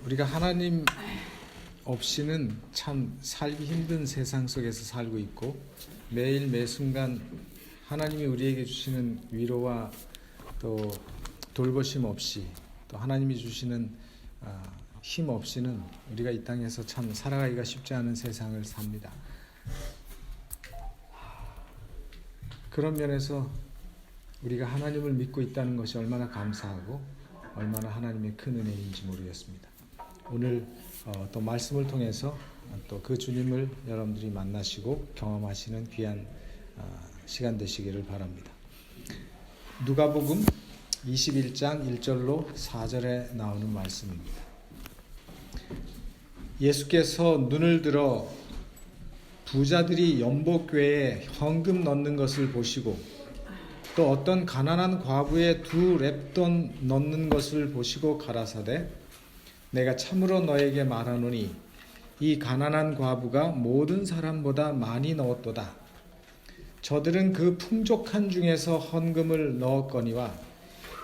우리가 하나님 없이는 참 살기 힘든 세상 속에서 살고 있고, 매일 매순간 하나님이 우리에게 주시는 위로와 또 돌보심 없이, 또 하나님이 주시는 힘 없이는 우리가 이 땅에서 참 살아가기가 쉽지 않은 세상을 삽니다. 그런 면에서 우리가 하나님을 믿고 있다는 것이 얼마나 감사하고 얼마나 하나님의 큰 은혜인지 모르겠습니다. 오늘 또 말씀을 통해서 또 그 주님을 여러분들이 만나시고 경험하시는 귀한 시간 되시기를 바랍니다. 누가복음 21장 1절로 4절에 나오는 말씀입니다. 예수께서 눈을 들어 부자들이 연복궤에 헌금 넣는 것을 보시고 또 어떤 가난한 과부의 2렙돈 넣는 것을 보시고 가라사대, 내가 참으로 너에게 말하노니 이 가난한 과부가 모든 사람보다 많이 넣었도다. 저들은 그 풍족한 중에서 헌금을 넣었거니와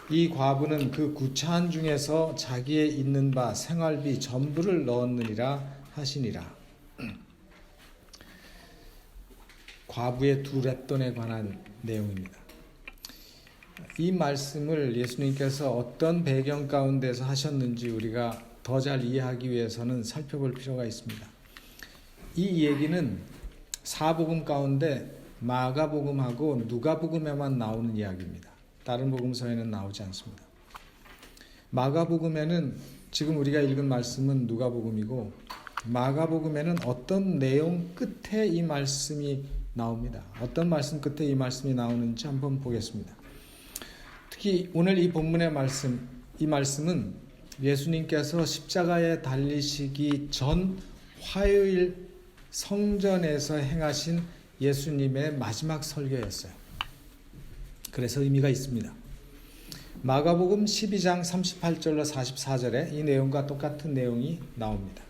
이 과부는 그 구차한 중에서 자기의 있는 바 생활비 전부를 넣었느니라 하시니라. 과부의 2렙돈에 관한 내용입니다. 이 말씀을 예수님께서 어떤 배경 가운데서 하셨는지 우리가 더 잘 이해하기 위해서는 살펴볼 필요가 있습니다. 이 얘기는 사복음 가운데 마가복음하고 누가복음에만 나오는 이야기입니다. 다른 복음서에는 나오지 않습니다. 마가복음에는 지금 우리가 읽은 말씀은 누가복음이고, 마가복음에는 어떤 내용 끝에 이 말씀이 나옵니다. 어떤 말씀 끝에 이 말씀이 나오는지 한번 보겠습니다. 특히 오늘 이 본문의 말씀, 이 말씀은 예수님께서 십자가에 달리시기 전 화요일 성전에서 행하신 예수님의 마지막 설교였어요. 그래서 의미가 있습니다. 마가복음 12장 38절로 44절에 이 내용과 똑같은 내용이 나옵니다.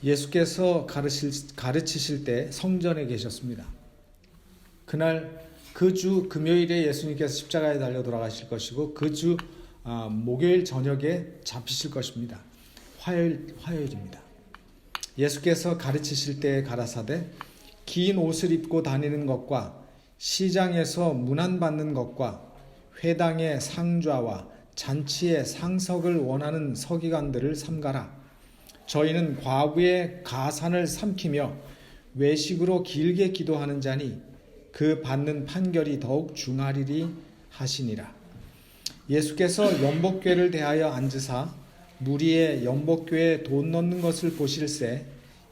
예수께서 가르치실 때 성전에 계셨습니다. 그날 그 주 금요일에 예수님께서 십자가에 달려 돌아가실 것이고, 그 주 목요일 저녁에 잡히실 것입니다. 화요일입니다. 예수께서 가르치실 때 가라사대, 긴 옷을 입고 다니는 것과 시장에서 문안받는 것과 회당의 상좌와 잔치의 상석을 원하는 서기관들을 삼가라. 저희는 과부의 가산을 삼키며 외식으로 길게 기도하는 자니 그 받는 판결이 더욱 중하리리 하시니라. 예수께서 연복궤를 대하여 앉으사 무리의 연복궤에 돈 넣는 것을 보실새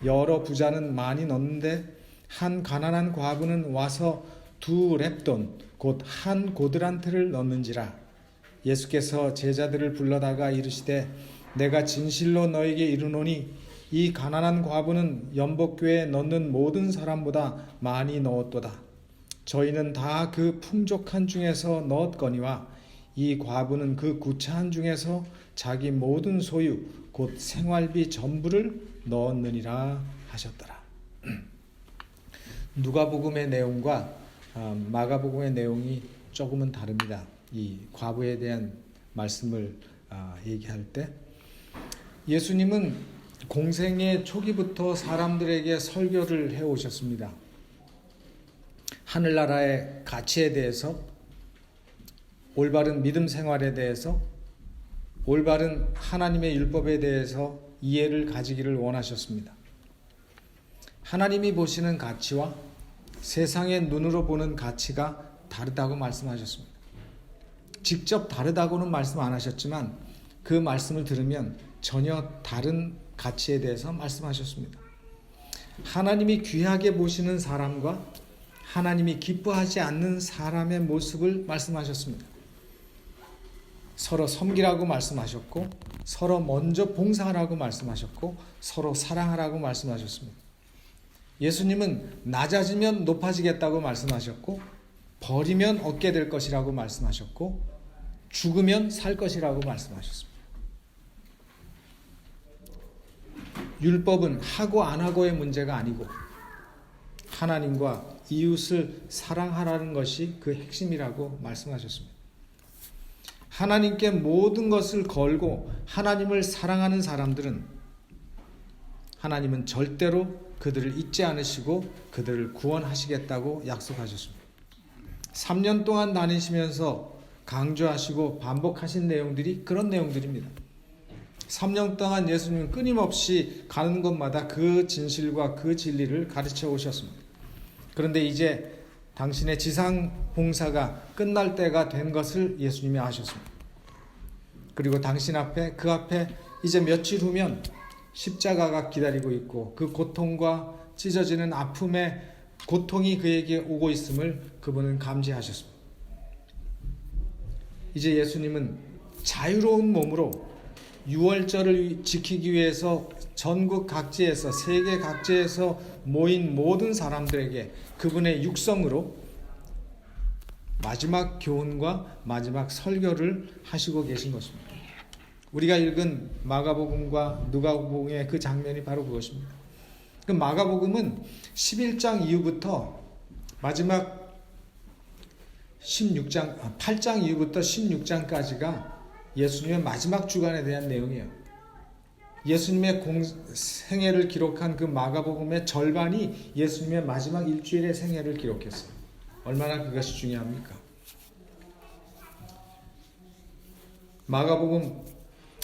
여러 부자는 많이 넣는데 한 가난한 과부는 와서 2렙돈 곧 한 고드란트를 넣는지라. 예수께서 제자들을 불러다가 이르시되, 내가 진실로 너에게 이르노니 이 가난한 과부는 연복궤에 넣는 모든 사람보다 많이 넣었도다. 저희는 다 그 풍족한 중에서 넣었거니와 이 과부는 그 구차한 중에서 자기 모든 소유 곧 생활비 전부를 넣었느니라 하셨더라. 누가복음의 내용과 마가복음의 내용이 조금은 다릅니다. 이 과부에 대한 말씀을 얘기할 때 예수님은 공생의 초기부터 사람들에게 설교를 해오셨습니다. 하늘나라의 가치에 대해서, 올바른 믿음 생활에 대해서, 올바른 하나님의 율법에 대해서 이해를 가지기를 원하셨습니다. 하나님이 보시는 가치와 세상의 눈으로 보는 가치가 다르다고 말씀하셨습니다. 직접 다르다고는 말씀 안 하셨지만 그 말씀을 들으면 전혀 다른 가치에 대해서 말씀하셨습니다. 하나님이 귀하게 보시는 사람과 하나님이 기뻐하지 않는 사람의 모습을 말씀하셨습니다. 서로 섬기라고 말씀하셨고, 서로 먼저 봉사하라고 말씀하셨고, 서로 사랑하라고 말씀하셨습니다. 예수님은 낮아지면 높아지겠다고 말씀하셨고, 버리면 얻게 될 것이라고 말씀하셨고, 죽으면 살 것이라고 말씀하셨습니다. 율법은 하고 안 하고의 문제가 아니고 하나님과 이웃을 사랑하라는 것이 그 핵심이라고 말씀하셨습니다. 하나님께 모든 것을 걸고 하나님을 사랑하는 사람들은 하나님은 절대로 그들을 잊지 않으시고 그들을 구원하시겠다고 약속하셨습니다. 3년 동안 다니시면서 강조하시고 반복하신 내용들이 그런 내용들입니다. 3년 동안 예수님은 끊임없이 가는 곳마다 그 진실과 그 진리를 가르쳐 오셨습니다. 그런데 이제 당신의 지상 봉사가 끝날 때가 된 것을 예수님이 아셨습니다. 그리고 당신 앞에, 그 앞에 이제 며칠 후면 십자가가 기다리고 있고 그 고통과 찢어지는 아픔의 고통이 그에게 오고 있음을 그분은 감지하셨습니다. 이제 예수님은 자유로운 몸으로 유월절을 지키기 위해서 전국 각지에서, 세계 각지에서 모인 모든 사람들에게 그분의 육성으로 마지막 교훈과 마지막 설교를 하시고 계신 것입니다. 우리가 읽은 마가복음과 누가복음의 그 장면이 바로 그것입니다. 그 마가복음은 11장 이후부터 마지막 8장 이후부터 16장까지가 예수님의 마지막 주간에 대한 내용이에요. 예수님의 생애를 기록한 그 마가복음의 절반이 예수님의 마지막 일주일의 생애를 기록했어요. 얼마나 그것이 중요합니까? 마가복음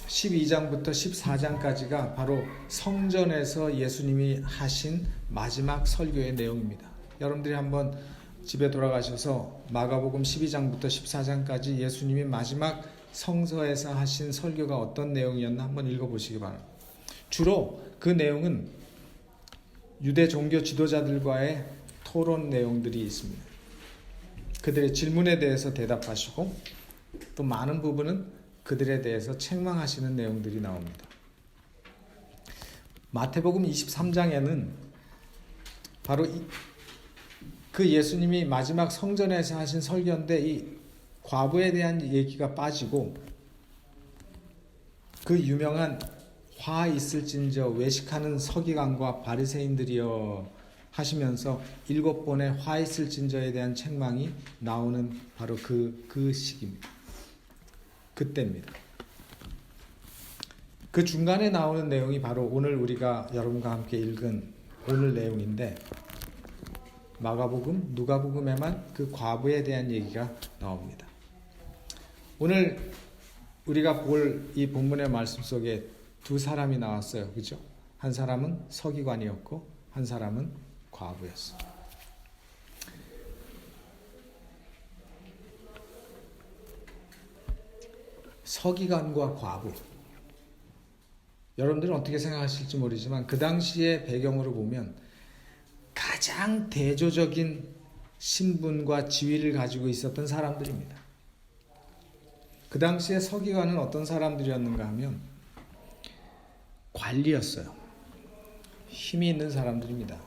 12장부터 14장까지가 바로 성전에서 예수님이 하신 마지막 설교의 내용입니다. 여러분들이 한번 집에 돌아가셔서 마가복음 12장부터 14장까지 예수님이 마지막 성서에서 하신 설교가 어떤 내용이었나 한번 읽어보시기 바랍니다. 주로 그 내용은 유대 종교 지도자들과의 토론 내용들이 있습니다. 그들의 질문에 대해서 대답하시고 또 많은 부분은 그들에 대해서 책망하시는 내용들이 나옵니다. 마태복음 23장에는 바로 그 예수님이 마지막 성전에서 하신 설교인데 이 과부에 대한 얘기가 빠지고 그 유명한 화 있을진저 외식하는 서기관과 바리새인들이여 하시면서 7번의 화 있을진저에 대한 책망이 나오는 바로 그 시기입니다. 그때입니다. 그 중간에 나오는 내용이 바로 오늘 우리가 여러분과 함께 읽은 오늘 내용인데 마가복음, 누가복음에만 그 과부에 대한 얘기가 나옵니다. 오늘 우리가 볼 이 본문의 말씀 속에 두 사람이 나왔어요. 그죠? 한 사람은 서기관이었고 한 사람은 과부였어요. 서기관과 과부. 여러분들은 어떻게 생각하실지 모르지만 그 당시의 배경으로 보면 가장 대조적인 신분과 지위를 가지고 있었던 사람들입니다. 그 당시에 서기관은 어떤 사람들이었는가 하면 관리였어요. 힘이 있는 사람들입니다.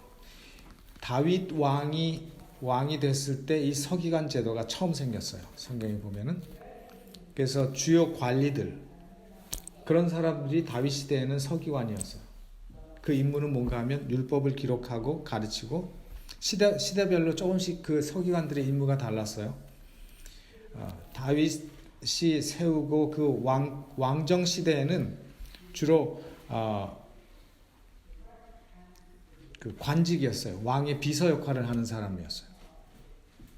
다윗 왕이 됐을 때 이 서기관 제도가 처음 생겼어요. 성경에 보면은. 그래서 주요 관리들, 그런 사람들이 다윗 시대에는 서기관이었어요. 그 임무는 뭔가 하면 율법을 기록하고 가르치고 시대별로 조금씩 그 서기관들의 임무가 달랐어요. 다윗이 세우고 그 왕정 시대에는 주로 그 관직이었어요. 왕의 비서 역할을 하는 사람이었어요.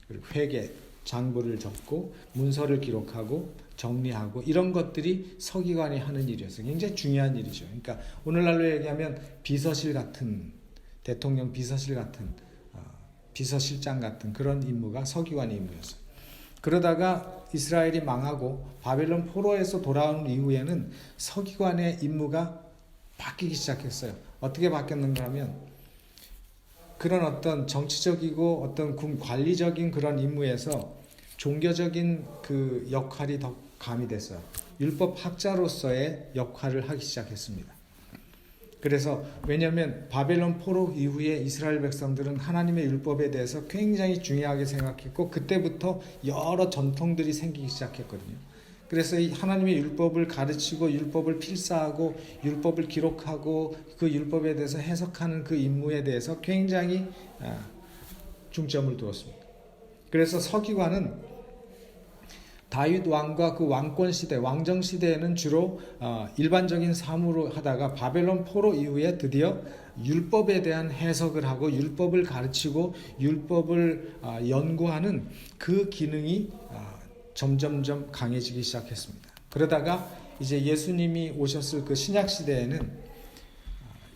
그리고 회계, 장부를 적고 문서를 기록하고 정리하고 이런 것들이 서기관이 하는 일이었어요. 굉장히 중요한 일이죠. 그러니까 오늘날로 얘기하면 비서실 같은, 대통령 비서실 같은, 비서실장 같은 그런 임무가 서기관의 임무였어요. 그러다가 이스라엘이 망하고 바벨론 포로에서 돌아온 이후에는 서기관의 임무가 바뀌기 시작했어요. 어떻게 바뀌었는가 하면 그런 어떤 정치적이고 어떤 관리적인 그런 임무에서 종교적인 그 역할이 더 가미됐어요. 율법 학자로서의 역할을 하기 시작했습니다. 그래서 왜냐하면 바벨론 포로 이후에 이스라엘 백성들은 하나님의 율법에 대해서 굉장히 중요하게 생각했고 그때부터 여러 전통들이 생기기 시작했거든요. 그래서 이 하나님의 율법을 가르치고 율법을 필사하고 율법을 기록하고 그 율법에 대해서 해석하는 그 임무에 대해서 굉장히 중점을 두었습니다. 그래서 서기관은 다윗 왕과 그 왕권 시대, 왕정 시대에는 주로 일반적인 사무로 하다가 바벨론 포로 이후에 드디어 율법에 대한 해석을 하고 율법을 가르치고 율법을 연구하는 그 기능이 점점점 강해지기 시작했습니다. 그러다가 이제 예수님이 오셨을 그 신약 시대에는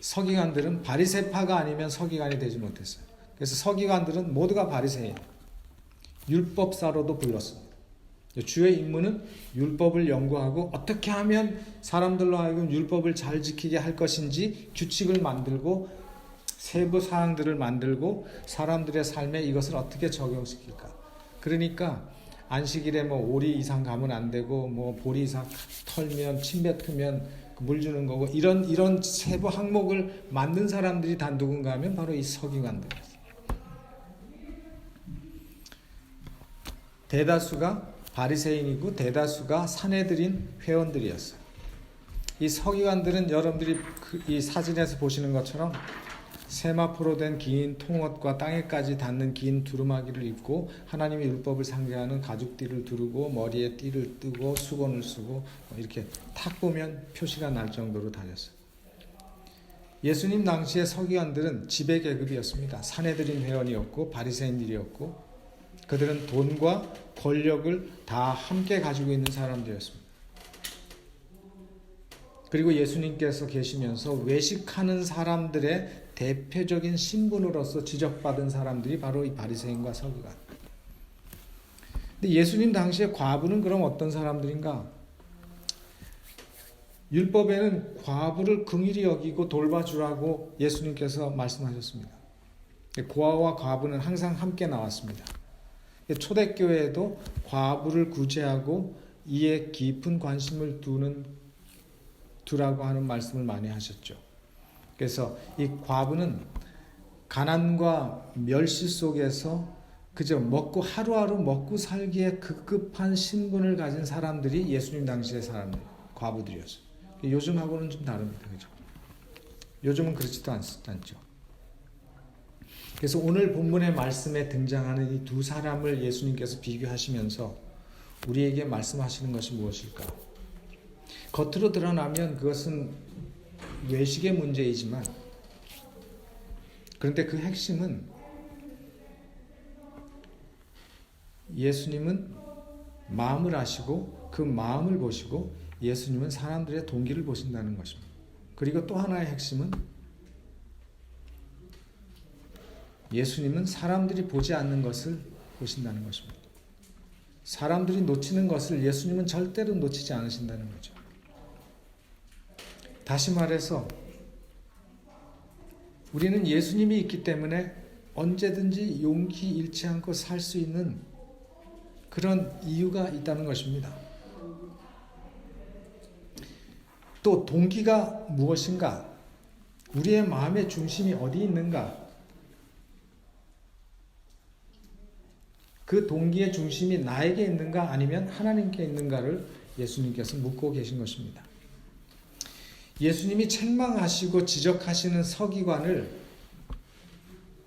서기관들은 바리새파가 아니면 서기관이 되지 못했어요. 그래서 서기관들은 모두가 바리새인, 율법사로도 불렀습니다. 주의 임무는 율법을 연구하고 어떻게 하면 사람들로 하여금 율법을 잘 지키게 할 것인지 규칙을 만들고 세부 사항들을 만들고 사람들의 삶에 이것을 어떻게 적용시킬까. 그러니까 안식일에 뭐 오리 이상 가면 안 되고 뭐 보리 이상 털면 침 뱉으면 물 주는 거고 이런 세부 항목을 만든 사람들이 다 누군가 하면 바로 이 서기관들이었어요. 대다수가 바리새인이고 대다수가 산헤드린 회원들이었어요. 이 서기관들은 여러분들이 이 사진에서 보시는 것처럼 세마포로 된 긴 통옷과 땅에까지 닿는 긴 두루마기를 입고 하나님의 율법을 상징하는 가죽띠를 두르고 머리에 띠를 뜨고 수건을 쓰고 이렇게 탁 보면 표시가 날 정도로 다녔어요. 예수님 당시의 서기관들은 지배 계급이었습니다. 산헤드린 회원이었고 바리새인들이었고 그들은 돈과 권력을 다 함께 가지고 있는 사람들이었습니다. 그리고 예수님께서 계시면서 외식하는 사람들의 대표적인 신분으로서 지적받은 사람들이 바로 이 바리새인과 서기관. 근데 예수님 당시에 과부는 그럼 어떤 사람들인가? 율법에는 과부를 긍휼히 여기고 돌봐주라고 예수님께서 말씀하셨습니다. 고아와 과부는 항상 함께 나왔습니다. 초대교회에도 과부를 구제하고 이에 깊은 관심을 두라고 하는 말씀을 많이 하셨죠. 그래서 이 과부는 가난과 멸시 속에서 그저 먹고 하루하루 먹고 살기에 급급한 신분을 가진 사람들이 예수님 당시의 사람들, 과부들이었어요. 요즘하고는 좀 다릅니다. 그죠? 요즘은 그렇지도 않죠. 그래서 오늘 본문의 말씀에 등장하는 이 두 사람을 예수님께서 비교하시면서 우리에게 말씀하시는 것이 무엇일까? 겉으로 드러나면 그것은 외식의 문제이지만 그런데 그 핵심은 예수님은 마음을 아시고 그 마음을 보시고 예수님은 사람들의 동기를 보신다는 것입니다. 그리고 또 하나의 핵심은 예수님은 사람들이 보지 않는 것을 보신다는 것입니다. 사람들이 놓치는 것을 예수님은 절대로 놓치지 않으신다는 거죠. 다시 말해서 우리는 예수님이 있기 때문에 언제든지 용기 잃지 않고 살 수 있는 그런 이유가 있다는 것입니다. 또 동기가 무엇인가? 우리의 마음의 중심이 어디 있는가? 그 동기의 중심이 나에게 있는가 아니면 하나님께 있는가를 예수님께서 묻고 계신 것입니다. 예수님이 책망하시고 지적하시는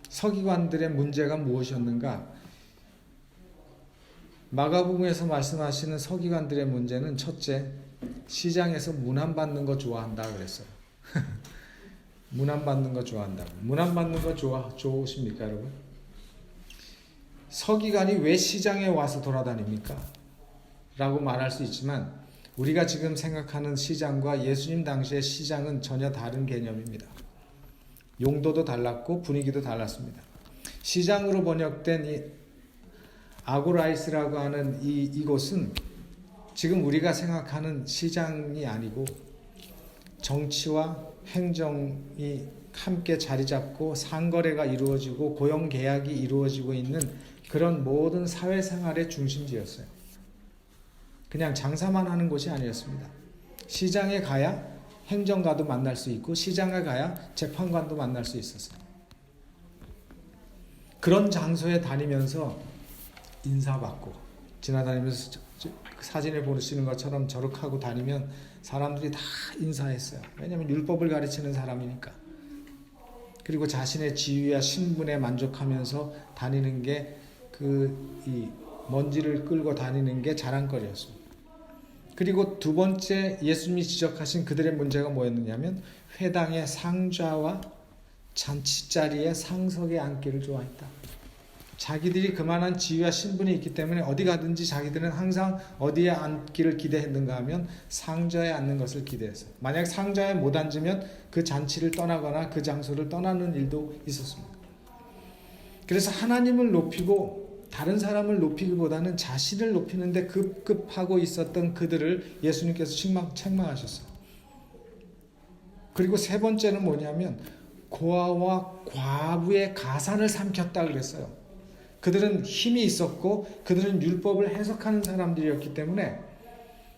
서기관들의 문제가 무엇이었는가? 마가복음에서 말씀하시는 서기관들의 문제는 첫째, 시장에서 문안받는 거 좋아한다 그랬어요. 문안받는 거 좋아한다고. 문안받는 거 좋으십니까 여러분? 서기관이 왜 시장에 와서 돌아다닙니까? 라고 말할 수 있지만 우리가 지금 생각하는 시장과 예수님 당시의 시장은 전혀 다른 개념입니다. 용도도 달랐고 분위기도 달랐습니다. 시장으로 번역된 이 아고라이스라고 하는 이곳은 지금 우리가 생각하는 시장이 아니고 정치와 행정이 함께 자리 잡고 상거래가 이루어지고 고용계약이 이루어지고 있는 그런 모든 사회생활의 중심지였어요. 그냥 장사만 하는 곳이 아니었습니다. 시장에 가야 행정가도 만날 수 있고 시장에 가야 재판관도 만날 수 있었어요. 그런 장소에 다니면서 인사받고 지나다니면서 사진을 보시는 것처럼 저렇게 하고 다니면 사람들이 다 인사했어요. 왜냐하면 율법을 가르치는 사람이니까. 그리고 자신의 지위와 신분에 만족하면서 다니는 게 이 먼지를 끌고 다니는 게 자랑거리였습니다. 그리고 두 번째 예수님이 지적하신 그들의 문제가 뭐였느냐면 회당의 상좌와 잔치자리에 상석에 앉기를 좋아했다. 자기들이 그만한 지위와 신분이 있기 때문에 어디 가든지 자기들은 항상 어디에 앉기를 기대했는가 하면 상좌에 앉는 것을 기대했어요. 만약 상좌에 못 앉으면 그 잔치를 떠나거나 그 장소를 떠나는 일도 있었습니다. 그래서 하나님을 높이고 다른 사람을 높이기보다는 자신을 높이는 데 급급하고 있었던 그들을 예수님께서 책망하셨어요. 그리고 세 번째는 뭐냐면 고아와 과부의 가산을 삼켰다 그랬어요. 그들은 힘이 있었고 그들은 율법을 해석하는 사람들이었기 때문에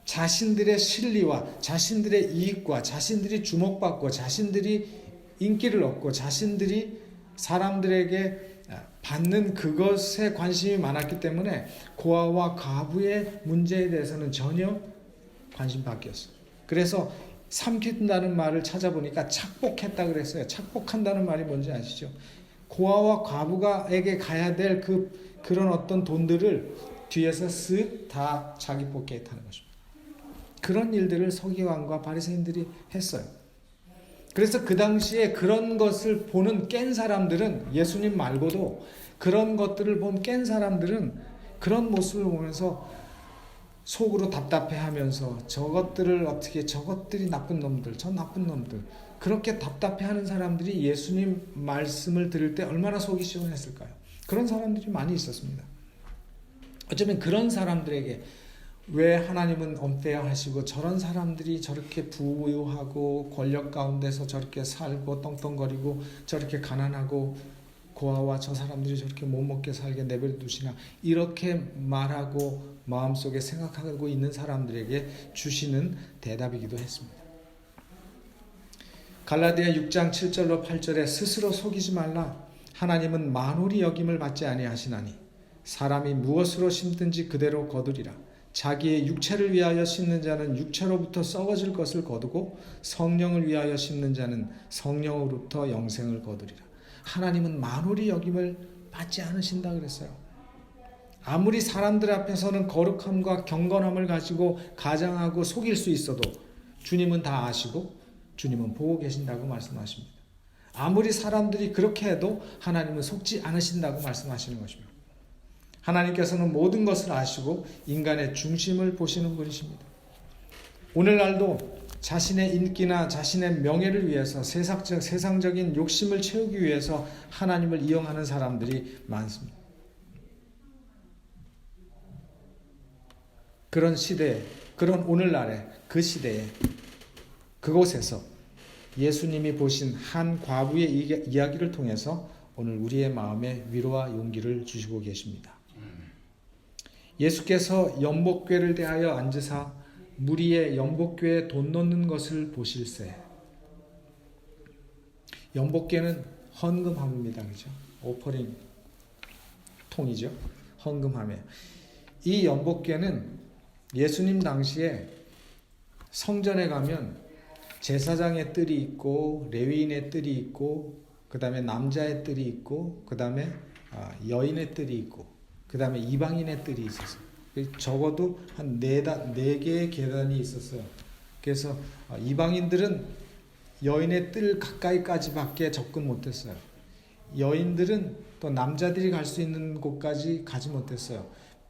자신들의 실리와 자신들의 이익과 자신들이 주목받고 자신들이 인기를 얻고 자신들이 사람들에게 받는 그것에 관심이 많았기 때문에 고아와 과부의 문제에 대해서는 전혀 관심 밖이었어요. 그래서 삼킨다는 말을 찾아보니까 착복했다 그랬어요. 착복한다는 말이 뭔지 아시죠? 고아와 과부가에게 가야 될 그런 어떤 돈들을 뒤에서 쓱 다 자기 포켓에 타는 것입니다. 그런 일들을 서기관과 바리새인들이 했어요. 그래서 그 당시에 그런 것을 보는 깬 사람들은 예수님 말고도 그런 것들을 본 깬 사람들은 그런 모습을 보면서 속으로 답답해하면서 저것들이 나쁜 놈들, 저 나쁜 놈들 그렇게 답답해하는 사람들이 예수님 말씀을 들을 때 얼마나 속이 시원했을까요? 그런 사람들이 많이 있었습니다. 어쩌면 그런 사람들에게 왜 하나님은 엄폐하시고 저런 사람들이 저렇게 부유하고 권력 가운데서 저렇게 살고 떵떵거리고 저렇게 가난하고 고아와 저 사람들이 저렇게 못 먹게 살게 내버려 두시나 이렇게 말하고 마음속에 생각하고 있는 사람들에게 주시는 대답이기도 했습니다. 갈라디아 6장 7절로 8절에 스스로 속이지 말라. 하나님은 만홀히 여김을 받지 아니하시나니 사람이 무엇으로 심든지 그대로 거두리라. 자기의 육체를 위하여 심는 자는 육체로부터 썩어질 것을 거두고 성령을 위하여 심는 자는 성령으로부터 영생을 거두리라. 하나님은 만홀히 여김을 받지 않으신다 그랬어요. 아무리 사람들 앞에서는 거룩함과 경건함을 가지고 가장하고 속일 수 있어도 주님은 다 아시고 주님은 보고 계신다고 말씀하십니다. 아무리 사람들이 그렇게 해도 하나님은 속지 않으신다고 말씀하시는 것입니다. 하나님께서는 모든 것을 아시고 인간의 중심을 보시는 분이십니다. 오늘날도 자신의 인기나 자신의 명예를 위해서 세상적인 욕심을 채우기 위해서 하나님을 이용하는 사람들이 많습니다. 그런 시대에, 그런 오늘날의 그 시대에 그곳에서 예수님이 보신 한 과부의 이야기를 통해서 오늘 우리의 마음에 위로와 용기를 주시고 계십니다. 예수께서 연복궤를 대하여 앉으사 무리의 연복궤에 돈 넣는 것을 보실세. 연복궤는 헌금함입니다. 그죠? 오퍼링 통이죠. 헌금함이에요. 이 연복궤는 예수님 당시에 성전에 가면 제사장의 뜰이 있고 레위인의 뜰이 있고 그 다음에 남자의 뜰이 있고 그 다음에 여인의 뜰이 있고 그 다음에 이방인의 뜰이 있었어요. 적어도 한 4개의 계단이 있었어요. 그래서 이방인들은 여인의 뜰 가까이까지밖에 접근 못했어요. 여인들은 또 남자들이 갈 수 있는 곳까지 가지 못했어요.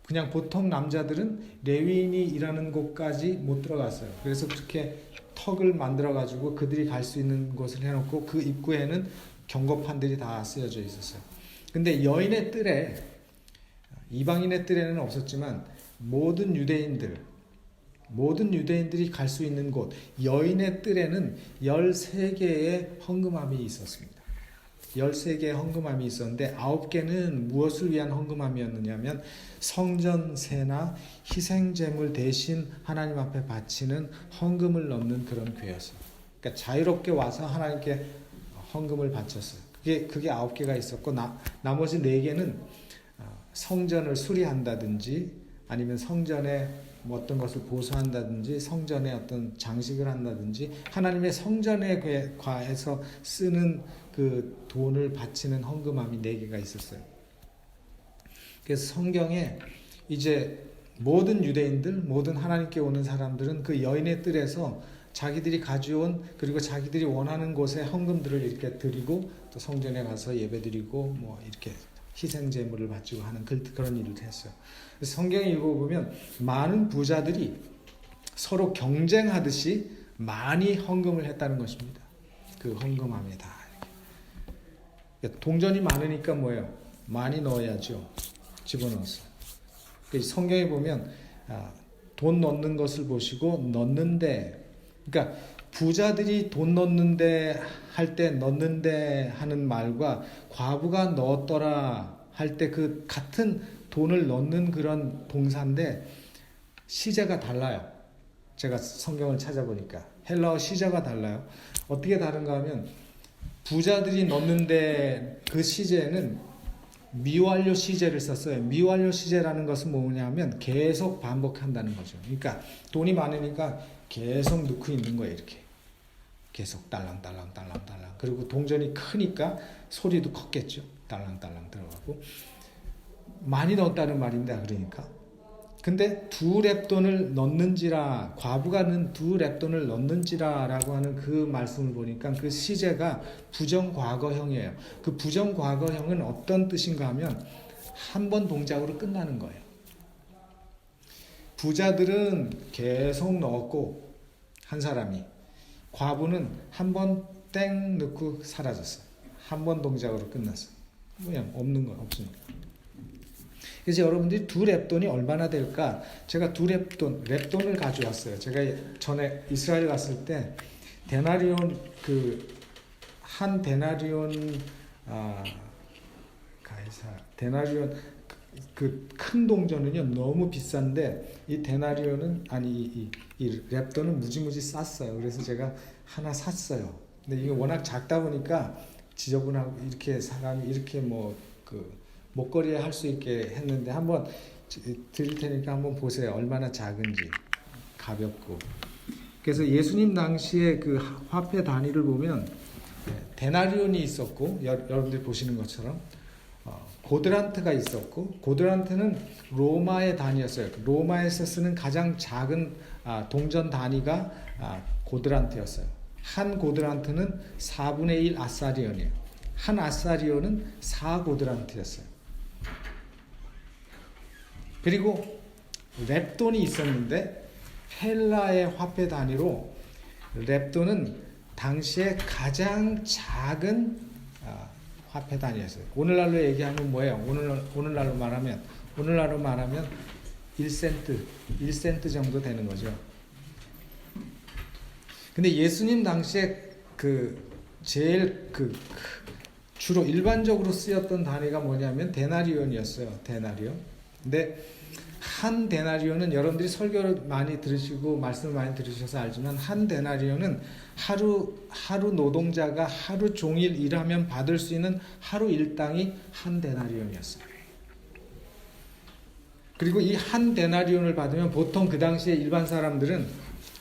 그냥 보통 남자들은 레위인이 일하는 곳까지 못 들어갔어요. 그래서 그렇게 턱을 만들어가지고 그들이 갈 수 있는 곳을 해놓고 그 입구에는 경고판들이 다 쓰여져 있었어요. 근데 여인의 뜰에, 이방인의 뜰에는 없었지만 모든 유대인들이 갈 수 있는 곳, 여인의 뜰에는 13개의 헌금함이 있었습니다. 13개의 헌금함이 있었는데 9개는 무엇을 위한 헌금함이었느냐면 성전세나 희생제물 대신 하나님 앞에 바치는 헌금을 넣는 그런 궤였어요. 그러니까 자유롭게 와서 하나님께 헌금을 바쳤어요. 그게 9개가 있었고 나머지 4개는 성전을 수리한다든지 아니면 성전에 뭐 어떤 것을 보수한다든지 성전에 어떤 장식을 한다든지 하나님의 성전에 관해서 쓰는 그 돈을 바치는 헌금함이 4개가 있었어요. 그래서 성경에 이제 모든 유대인들, 모든 하나님께 오는 사람들은 그 여인의 뜰에서 자기들이 가져온 그리고 자기들이 원하는 곳에 헌금들을 이렇게 드리고 또 성전에 가서 예배드리고 뭐 이렇게 희생 제물을 바치고 하는 그런 일을 했어요. 그래서 성경에 읽어보면 많은 부자들이 서로 경쟁하듯이 많이 헌금을 했다는 것입니다. 그 헌금함에 다. 동전이 많으니까 뭐예요? 많이 넣어야죠. 집어넣어서. 성경에 보면 돈 넣는 것을 보시고 넣는데, 그러니까 부자들이 돈 넣는데 할 때 넣는데 하는 말과 과부가 넣었더라 할 때 그 같은 돈을 넣는 그런 동사인데 시제가 달라요. 제가 성경을 찾아보니까 헬라어 시제가 달라요. 어떻게 다른가 하면 부자들이 넣는데 그 시제는 미완료 시제를 썼어요. 미완료 시제라는 것은 뭐냐면 계속 반복한다는 거죠. 그러니까 돈이 많으니까 계속 넣고 있는 거예요. 이렇게 계속 딸랑딸랑 딸랑딸랑. 그리고 동전이 크니까 소리도 컸겠죠. 딸랑딸랑 들어가고 많이 넣었다는 말입니다. 그러니까 근데 두 렙돈을 넣는지라, 과부가는 두 렙돈을 넣는지라 라고 하는 그 말씀을 보니까 그 시제가 부정과거형이에요. 그 부정과거형은 어떤 뜻인가 하면 한 번 동작으로 끝나는 거예요. 부자들은 계속 넣었고 한 사람이, 과부는 한 번 땡 넣고 사라졌어요. 한 번 동작으로 끝났어요. 그냥 없는 건 없으니까. 그래서 여러분들이 두 렙돈이 얼마나 될까? 제가 두 렙돈을 가져왔어요. 제가 전에 이스라엘 갔을 때 데나리온 한 데나리온 데나리온 그 큰 동전은요 너무 비싼데 이 데나리온은 이 렙돈은 무지무지 쌌어요. 그래서 제가 하나 샀어요. 근데 이게 워낙 작다 보니까 지저분하고 이렇게 사람이 이렇게 목걸이에 할 수 있게 했는데 한번 드릴 테니까 한번 보세요. 얼마나 작은지. 가볍고. 그래서 예수님 당시에 그 화폐 단위를 보면 데나리온이 있었고 여러분들이 보시는 것처럼 고드란트가 있었고, 고드란트는 로마의 단위였어요. 로마에서 쓰는 가장 작은 동전 단위가 고드란트였어요. 한 고드란트는 4분의 1 아사리온이에요. 한 아사리온은 4고드란트였어요. 그리고 렙돈이 있었는데 헬라의 화폐 단위로 렙돈은 당시에 가장 작은 화폐 단위였어요. 오늘날로 얘기하면 뭐예요? 오늘날로 말하면 1센트 정도 되는 거죠. 근데 예수님 당시에 제일 주로 일반적으로 쓰였던 단위가 뭐냐면 데나리온이었어요. 데나리온. 근데 한 데나리온은 여러분들이 설교를 많이 들으시고 말씀을 많이 들으셔서 알지만 한 데나리온은 하루 노동자가 하루 종일 일하면 받을 수 있는 하루 일당이 한 데나리온이었어요. 그리고 이 한 데나리온을 받으면 보통 그 당시에 일반 사람들은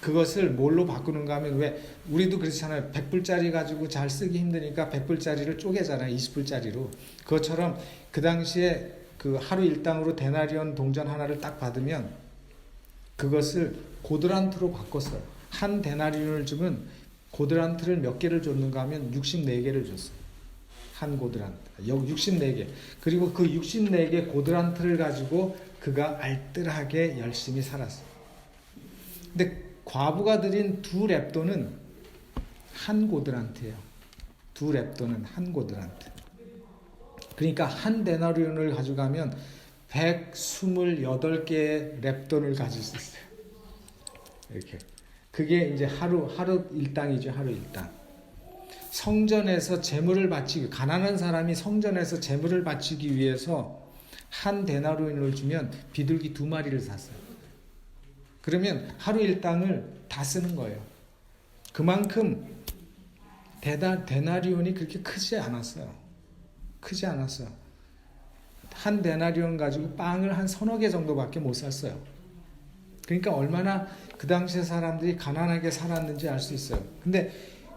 그것을 뭘로 바꾸는가 하면 왜 우리도 그렇잖아요. 100불짜리 가지고 잘 쓰기 힘드니까 100불짜리를 쪼개잖아요. 20불짜리로. 그것처럼 그 당시에 그 하루 일당으로 데나리온 동전 하나를 딱 받으면 그것을 고드란트로 바꿨어요. 한 데나리온을 주면 고드란트를 몇 개를 줬는가 하면 64개를 줬어요. 한 고드란트. 64개. 그리고 그 64개 고드란트를 가지고 그가 알뜰하게 열심히 살았어요. 근데 과부가 드린 두 렙돈은 한 고드란트예요. 두 렙돈은 한 고드란트. 그러니까 한 데나리온을 가져가면 128개의 렙돈을 가질 수 있어요. 이렇게. 그게 이제 하루 일당이죠. 하루 일당. 성전에서 제물을 바치기, 가난한 사람이 성전에서 제물을 바치기 위해서 한 데나리온을 주면 비둘기 2마리를 샀어요. 그러면 하루 일당을 다 쓰는 거예요. 그만큼 데나리온이 그렇게 크지 않았어요. 한 데나리온 가지고 빵을 한 3-4개 정도밖에 못 샀어요. 그러니까 얼마나 그 당시에 사람들이 가난하게 살았는지 알 수 있어요. 근데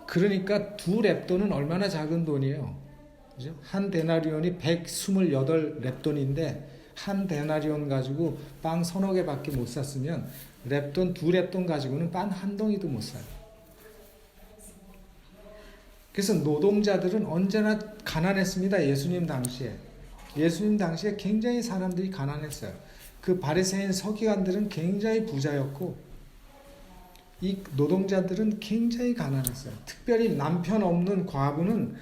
그러니까 두 렙돈은 얼마나 작은 돈이에요. 그죠? 한 데나리온이 128 렙돈인데 한 데나리온 가지고 빵 서너 개밖에 못 샀으면 랩돈 2랩돈 가지고는 빵 한 덩이도 못 사요. 그래서 노동자들은 언제나 가난했습니다. 예수님 당시에. 예수님 당시에 굉장히 사람들이 가난했어요. 그 바리새인 서기관들은 굉장히 부자였고 이 노동자들은 굉장히 가난했어요. 특별히 남편 없는 과부는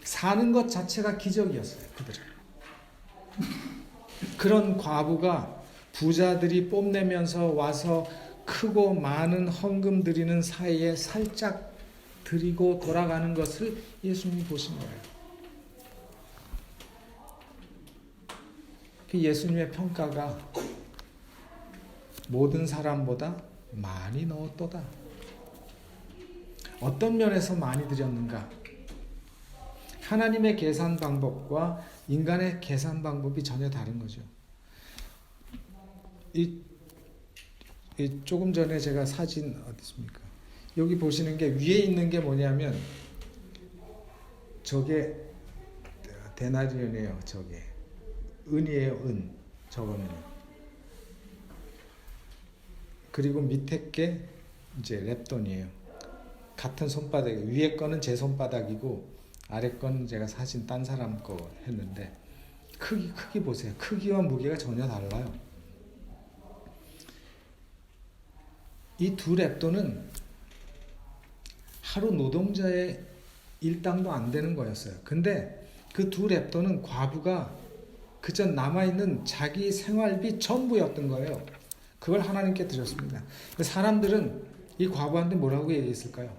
사는 것 자체가 기적이었어요. 그들은. 그런 과부가 부자들이 뽐내면서 와서 크고 많은 헌금 드리는 사이에 살짝 드리고 돌아가는 것을 예수님이 보신 거예요. 그 예수님의 평가가 모든 사람보다 많이 넣었도다. 어떤 면에서 많이 드렸는가? 하나님의 계산 방법과 인간의 계산 방법이 전혀 다른 거죠. 조금 전에 제가 사진 어디 있습니까? 여기 보시는 게 위에 있는 게 뭐냐면 저게 데나리온이에요. 저게 은이에요. 은 저거는. 그리고 밑에 게 이제 랩돈이에요. 같은 손바닥. 위에 거는 제 손바닥이고 아래 거는 제가 사진 딴 사람 거 했는데 크기 보세요. 크기와 무게가 전혀 달라요. 이 2랩돈은 하루 노동자의 일당도 안 되는 거였어요. 근데 그 2랩돈은 과부가 그저 남아있는 자기 생활비 전부였던 거예요. 그걸 하나님께 드렸습니다. 사람들은 이 과부한테 뭐라고 얘기했을까요?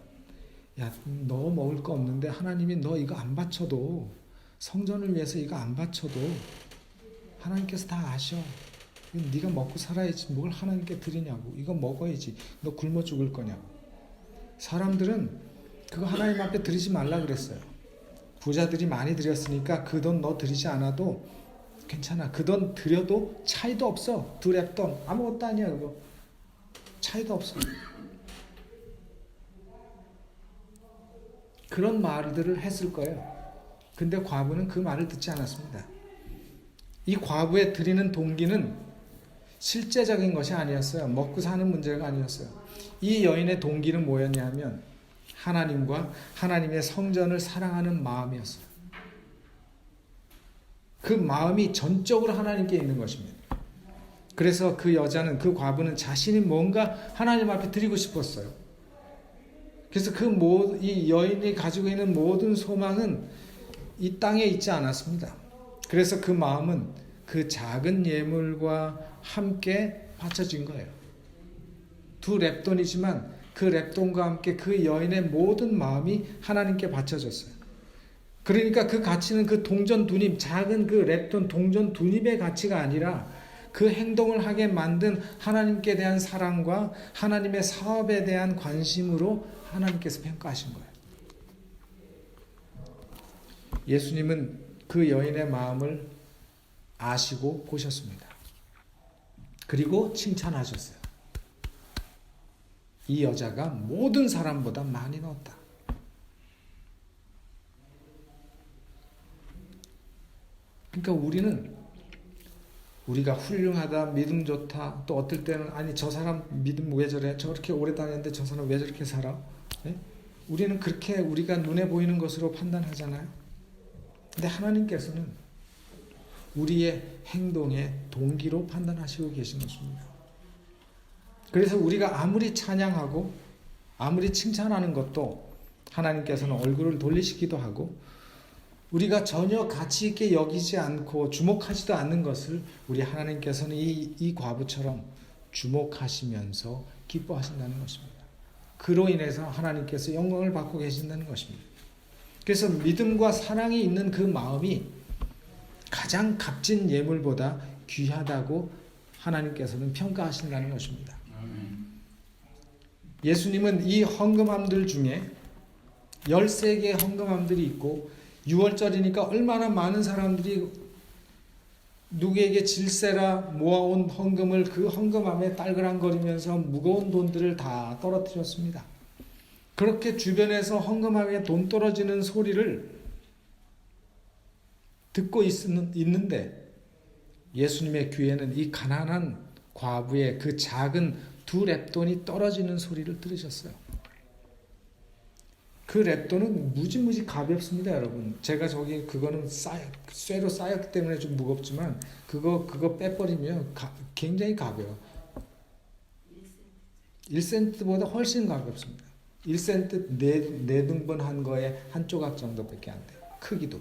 야, 너 먹을 거 없는데 하나님이 너 이거 안 바쳐도, 성전을 위해서 이거 안 바쳐도 하나님께서 다 아셔. 네가 먹고 살아야지 뭘 하나님께 드리냐고. 이거 먹어야지. 너 굶어 죽을 거냐고. 사람들은 그거 하나님 앞에 드리지 말라 그랬어요. 부자들이 많이 드렸으니까 그 돈 너 드리지 않아도 괜찮아. 그 돈 드려도 차이도 없어. 2랩돈 아무것도 아니야. 그거 차이도 없어. 그런 말들을 했을 거예요. 근데 과부는 그 말을 듣지 않았습니다. 이 과부에 드리는 동기는 실제적인 것이 아니었어요. 먹고 사는 문제가 아니었어요. 이 여인의 동기는 뭐였냐면 하나님과 하나님의 성전을 사랑하는 마음이었어요. 그 마음이 전적으로 하나님께 있는 것입니다. 그래서 그 여자는, 그 과부는 자신이 뭔가 하나님 앞에 드리고 싶었어요. 그래서 이 여인이 가지고 있는 모든 소망은 이 땅에 있지 않았습니다. 그래서 그 마음은 그 작은 예물과 함께 바쳐진 거예요. 2랩돈이지만 그 랩돈과 함께 그 여인의 모든 마음이 하나님께 바쳐졌어요. 그러니까 그 가치는 그 동전 2립, 작은 그 랩돈 동전 2립의 가치가 아니라 그 행동을 하게 만든 하나님께 대한 사랑과 하나님의 사업에 대한 관심으로 하나님께서 평가하신 거예요. 예수님은 그 여인의 마음을 아시고 보셨습니다. 그리고 칭찬하셨어요. 이 여자가 모든 사람보다 많이 넣었다. 그러니까 우리가 훌륭하다, 믿음 좋다, 또 어떨 때는 아니 저 사람 믿음 왜 저래? 저렇게 오래 다녔는데 저 사람 왜 저렇게 살아? 네? 우리는 그렇게 우리가 눈에 보이는 것으로 판단하잖아요. 근데 하나님께서는 우리의 행동의 동기로 판단하시고 계신 것입니다. 그래서 우리가 아무리 찬양하고 아무리 칭찬하는 것도 하나님께서는 얼굴을 돌리시기도 하고 우리가 전혀 가치 있게 여기지 않고 주목하지도 않는 것을 우리 하나님께서는 이 과부처럼 주목하시면서 기뻐하신다는 것입니다. 그로 인해서 하나님께서 영광을 받고 계신다는 것입니다. 그래서 믿음과 사랑이 있는 그 마음이 가장 값진 예물보다 귀하다고 하나님께서는 평가하신다는 것입니다. 예수님은 이 헌금함들 중에 13개의 헌금함들이 있고 6월절이니까 얼마나 많은 사람들이 누구에게 질세라 모아온 헌금을 그 헌금함에 딸그랑거리면서 무거운 돈들을 다 떨어뜨렸습니다. 그렇게 주변에서 헌금함에 돈 떨어지는 소리를 듣고 있는데 예수님의 귀에는 이 가난한 과부의 그 작은 두 렙돈이 떨어지는 소리를 들으셨어요. 그 렙돈은 무지무지 가볍습니다, 여러분. 제가 저기 그거는 쇠로 쌓였기 때문에 좀 무겁지만 그거 빼버리면 굉장히 가벼워. 1센트보다 훨씬 가볍습니다. 1센트 4등분 한 거에 한 조각 정도밖에 안 돼요. 크기도.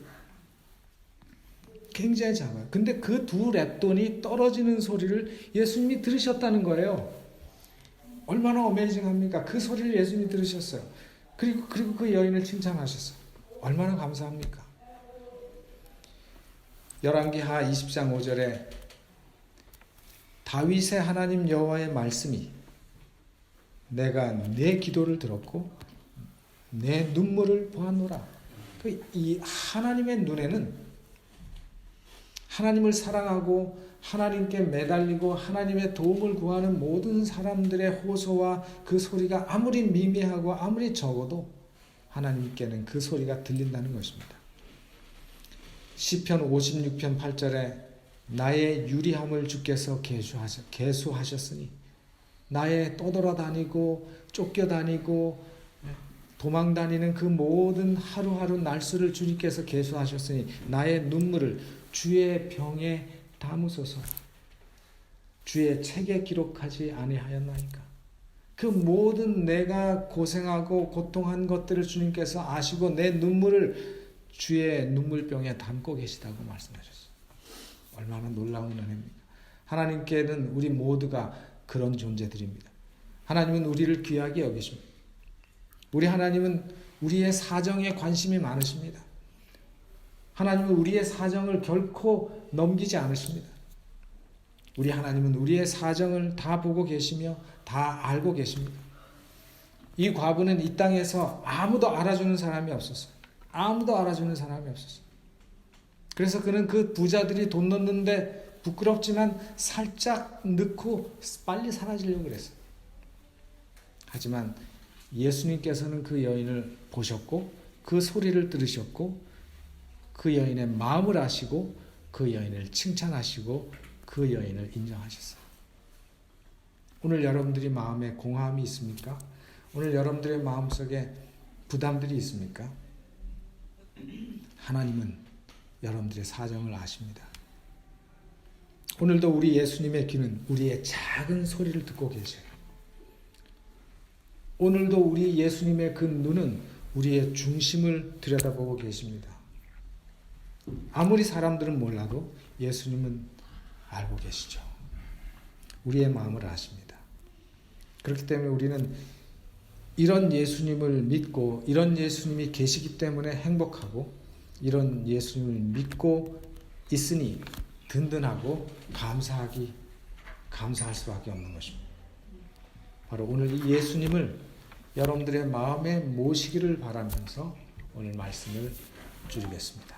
굉장히 작아요. 근데 그 두 렙돈이 떨어지는 소리를 예수님이 들으셨다는 거예요. 얼마나 어메이징합니까? 그 소리를 예수님이 들으셨어요. 그리고 그 여인을 칭찬하셨어요. 얼마나 감사합니까? 열왕기하 20장 5절에 다윗의 하나님 여호와의 말씀이 내가 내 기도를 들었고 내 눈물을 보았노라. 이 하나님의 눈에는 하나님을 사랑하고 하나님께 매달리고 하나님의 도움을 구하는 모든 사람들의 호소와 그 소리가 아무리 미미하고 아무리 적어도 하나님께는 그 소리가 들린다는 것입니다. 시편 56편 8절에 나의 유리함을 주께서 계수하셨으니 나의 떠돌아다니고 쫓겨다니고 도망다니는 그 모든 하루하루 날수를 주님께서 계수하셨으니 나의 눈물을 주의 병에 담으소서. 주의 책에 기록하지 아니하였나이까. 그 모든 내가 고생하고 고통한 것들을 주님께서 아시고 내 눈물을 주의 눈물병에 담고 계시다고 말씀하셨어요. 얼마나 놀라운 은혜입니까? 하나님께는 우리 모두가 그런 존재들입니다. 하나님은 우리를 귀하게 여기십니다. 우리 하나님은 우리의 사정에 관심이 많으십니다. 하나님은 우리의 사정을 결코 넘기지 않으십니다. 우리 하나님은 우리의 사정을 다 보고 계시며 다 알고 계십니다. 이 과부는 이 땅에서 아무도 알아주는 사람이 없었어요. 아무도 알아주는 사람이 없었어요. 그래서 그는 그 부자들이 돈 넣는데 부끄럽지만 살짝 넣고 빨리 사라지려고 그랬어요. 하지만 예수님께서는 그 여인을 보셨고 그 소리를 들으셨고 그 여인의 마음을 아시고 그 여인을 칭찬하시고 그 여인을 인정하셨어요. 오늘 여러분들이 마음에 공허함이 있습니까? 오늘 여러분들의 마음속에 부담들이 있습니까? 하나님은 여러분들의 사정을 아십니다. 오늘도 우리 예수님의 귀는 우리의 작은 소리를 듣고 계세요. 오늘도 우리 예수님의 그 눈은 우리의 중심을 들여다보고 계십니다. 아무리 사람들은 몰라도 예수님은 알고 계시죠. 우리의 마음을 아십니다. 그렇기 때문에 우리는 이런 예수님을 믿고 이런 예수님이 계시기 때문에 행복하고 이런 예수님을 믿고 있으니 든든하고 감사할 수밖에 없는 것입니다. 바로 오늘 이 예수님을 여러분들의 마음에 모시기를 바라면서 오늘 말씀을 줄이겠습니다.